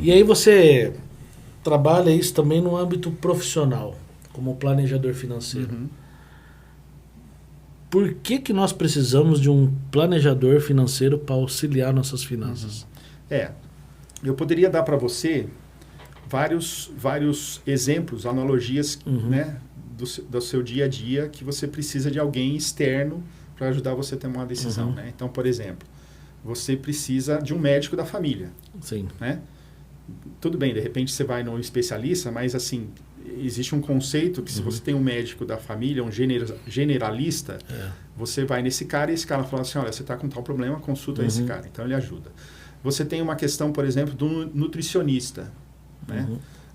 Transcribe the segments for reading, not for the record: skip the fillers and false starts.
E aí você trabalha isso também no âmbito profissional, como planejador financeiro. Uhum. Por que nós precisamos de um planejador financeiro para auxiliar nossas finanças? Eu poderia dar para você vários exemplos, analogias, né, do seu dia a dia, que você precisa de alguém externo para ajudar você a tomar uma decisão. Né? Então, por exemplo, você precisa de um médico da família. Sim. Né? Tudo bem, de repente você vai num especialista, mas assim, existe um conceito que se você tem um médico da família, um generalista, você vai nesse cara e esse cara fala assim, olha, você está com tal problema, consulta esse cara. Então ele ajuda. Você tem uma questão, por exemplo, do nutricionista. Né?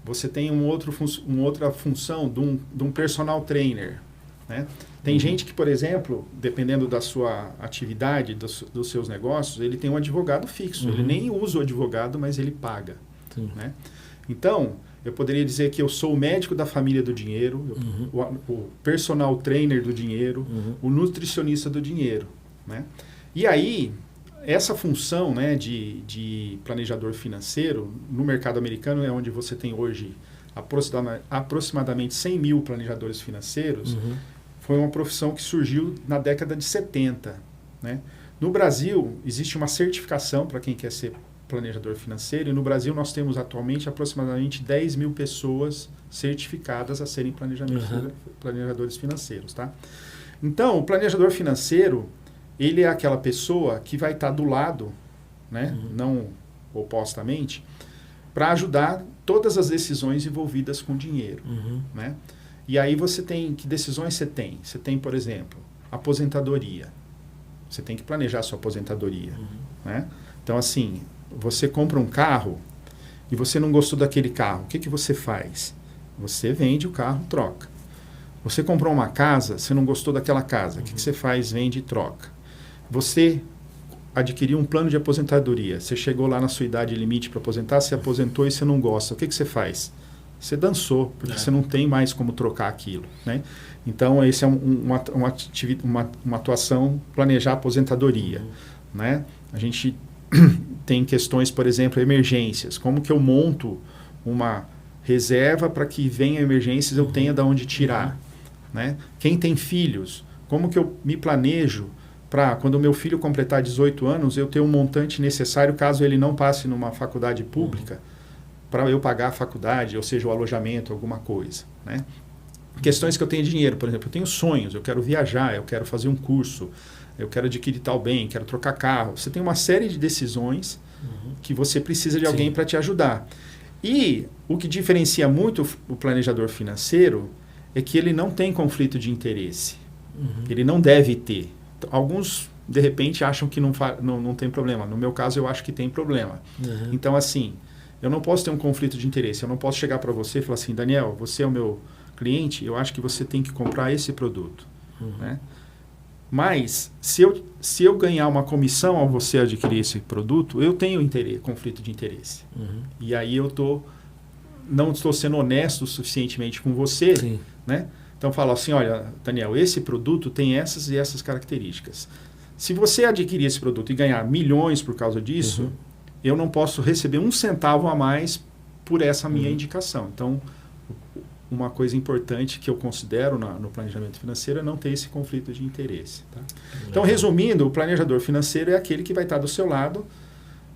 Você tem uma outra função de um personal trainer. Né? Tem gente que, por exemplo, dependendo da sua atividade, dos seus negócios, ele tem um advogado fixo. Ele nem usa o advogado, mas ele paga. Né? Então, eu poderia dizer que eu sou o médico da família do dinheiro, o personal trainer do dinheiro, o nutricionista do dinheiro. Né? E aí, essa função, né, de planejador financeiro, no mercado americano é onde você tem hoje aproximadamente 100 mil planejadores financeiros, foi uma profissão que surgiu na década de 70. Né? No Brasil, existe uma certificação para quem quer ser planejador financeiro, e no Brasil nós temos atualmente aproximadamente 10 mil pessoas certificadas a serem planejadores financeiros. Tá? Então, o planejador financeiro, ele é aquela pessoa que vai estar do lado, né, não opostamente, para ajudar todas as decisões envolvidas com dinheiro. Né? E aí que decisões você tem? Você tem, por exemplo, aposentadoria. Você tem que planejar a sua aposentadoria. Né? Então, assim, você compra um carro e você não gostou daquele carro. O que você faz? Você vende o carro, troca. Você comprou uma casa, você não gostou daquela casa. O que você faz? Vende e troca. Você adquiriu um plano de aposentadoria. Você chegou lá na sua idade limite para aposentar, você aposentou e você não gosta. O que você faz? Você dançou, porque você não tem mais como trocar aquilo. Né? Então, esse é uma atuação, planejar a aposentadoria. Né? A gente tem questões, por exemplo, emergências. Como que eu monto uma reserva para que venha emergências eu tenha de onde tirar? Né? Quem tem filhos, como que eu me planejo para, quando o meu filho completar 18 anos, eu ter um montante necessário, caso ele não passe numa faculdade pública, para eu pagar a faculdade, ou seja, o alojamento, alguma coisa. Né? Questões que eu tenho dinheiro, por exemplo, eu tenho sonhos, eu quero viajar, eu quero fazer um curso, eu quero adquirir tal bem, quero trocar carro. Você tem uma série de decisões que você precisa de alguém para te ajudar. E o que diferencia muito o planejador financeiro é que ele não tem conflito de interesse. Ele não deve ter. Alguns, de repente, acham que não tem problema. No meu caso, eu acho que tem problema. Então, assim, eu não posso ter um conflito de interesse. Eu não posso chegar para você e falar assim, Daniel, você é o meu cliente, eu acho que você tem que comprar esse produto. Né? Mas, se eu ganhar uma comissão ao você adquirir esse produto, eu tenho conflito de interesse. E aí eu não estou sendo honesto suficientemente com você. Né? Então, falo assim, olha, Daniel, esse produto tem essas e essas características. Se você adquirir esse produto e ganhar milhões por causa disso, eu não posso receber um centavo a mais por essa minha indicação. Então, uma coisa importante que eu considero no planejamento financeiro é não ter esse conflito de interesse. Tá? Então, resumindo, o planejador financeiro é aquele que vai estar do seu lado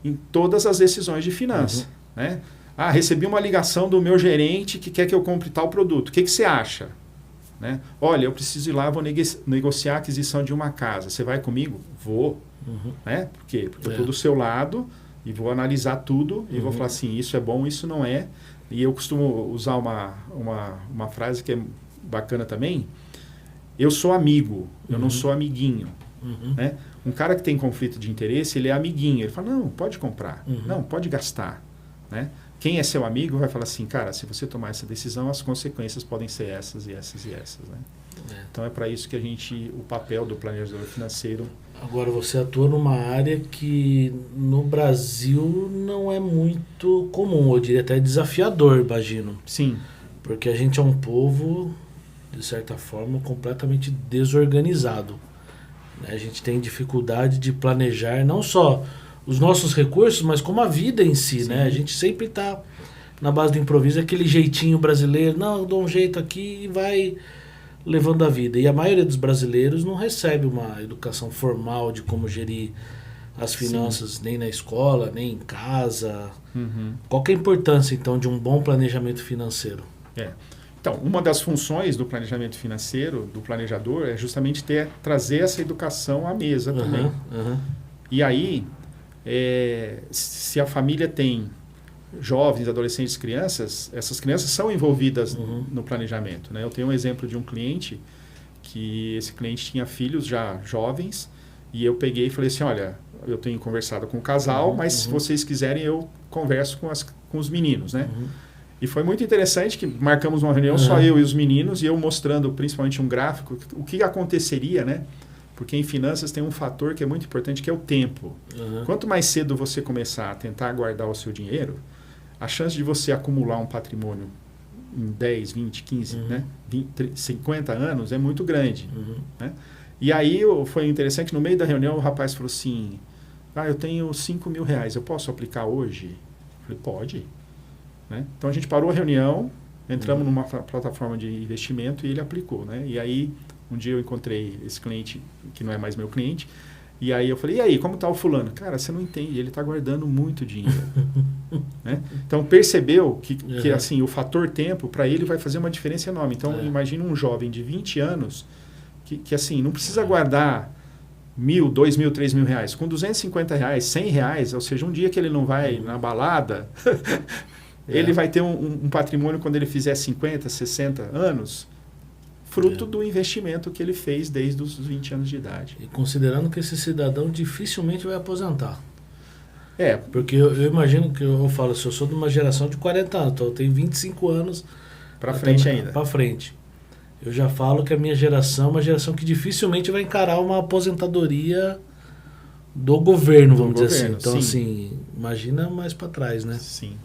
em todas as decisões de finanças. Né? Ah, recebi uma ligação do meu gerente que quer que eu compre tal produto. O que você acha? Né? Olha, eu preciso ir lá, vou negociar a aquisição de uma casa. Você vai comigo? Vou. Né? Por quê? Porque eu estou do seu lado e vou analisar tudo e vou falar assim, isso é bom, isso não é. E eu costumo usar uma frase que é bacana também. Eu sou amigo, eu não sou amiguinho. Né? Um cara que tem conflito de interesse, ele é amiguinho. Ele fala, não, pode comprar. Não, pode gastar. Né? Quem é seu amigo vai falar assim, cara, se você tomar essa decisão, as consequências podem ser essas e essas e essas. Né? Então é para isso que o papel do planejador financeiro... Agora, você atua numa área que no Brasil não é muito comum, eu diria até desafiador, imagino. Sim. Porque a gente é um povo, de certa forma, completamente desorganizado. A gente tem dificuldade de planejar não só os nossos recursos, mas como a vida em si, Sim. né? A gente sempre está na base do improviso, aquele jeitinho brasileiro, não, eu dou um jeito aqui e vai levando a vida. E a maioria dos brasileiros não recebe uma educação formal de como gerir as finanças, nem na escola, nem em casa. Qual que é a importância, então, de um bom planejamento financeiro? Então, uma das funções do planejamento financeiro, do planejador, é justamente trazer essa educação à mesa também. E aí, se a família tem jovens, adolescentes, crianças, essas crianças são envolvidas no planejamento, né? Eu tenho um exemplo de um cliente, que esse cliente tinha filhos já jovens, e eu peguei e falei assim, olha, eu tenho conversado com o casal, mas se vocês quiserem eu converso com os meninos, né? E foi muito interessante que marcamos uma reunião, só eu e os meninos, e eu mostrando principalmente um gráfico, o que aconteceria, né? Porque em finanças tem um fator que é muito importante, que é o tempo. Quanto mais cedo você começar a tentar guardar o seu dinheiro, a chance de você acumular um patrimônio em 10, 20, 15, né? 20, 50 anos é muito grande. Né? E aí foi interessante, no meio da reunião o rapaz falou assim, eu tenho 5 mil reais, eu posso aplicar hoje? Eu falei, pode. Né? Então a gente parou a reunião, entramos numa plataforma de investimento e ele aplicou. Né? E aí um dia eu encontrei esse cliente, que não é mais meu cliente, e aí eu falei, e aí, como está o fulano? Cara, você não entende, ele está guardando muito dinheiro. Né? Então percebeu que assim, o fator tempo, para ele vai fazer uma diferença enorme. Então imagina um jovem de 20 anos, que assim, não precisa guardar 1.000, 2.000, 3.000 reais. Com 250 reais, 100 reais, ou seja, um dia que ele não vai na balada, ele vai ter um patrimônio quando ele fizer 50, 60 anos, fruto do investimento que ele fez desde os 20 anos de idade. E considerando que esse cidadão dificilmente vai aposentar. Porque eu imagino que eu falo, se eu sou de uma geração de 40 anos, então eu tenho 25 anos para frente ainda. Para frente. Eu já falo que a minha geração é uma geração que dificilmente vai encarar uma aposentadoria do governo, vamos dizer assim. Então, assim, imagina mais para trás, né? Sim.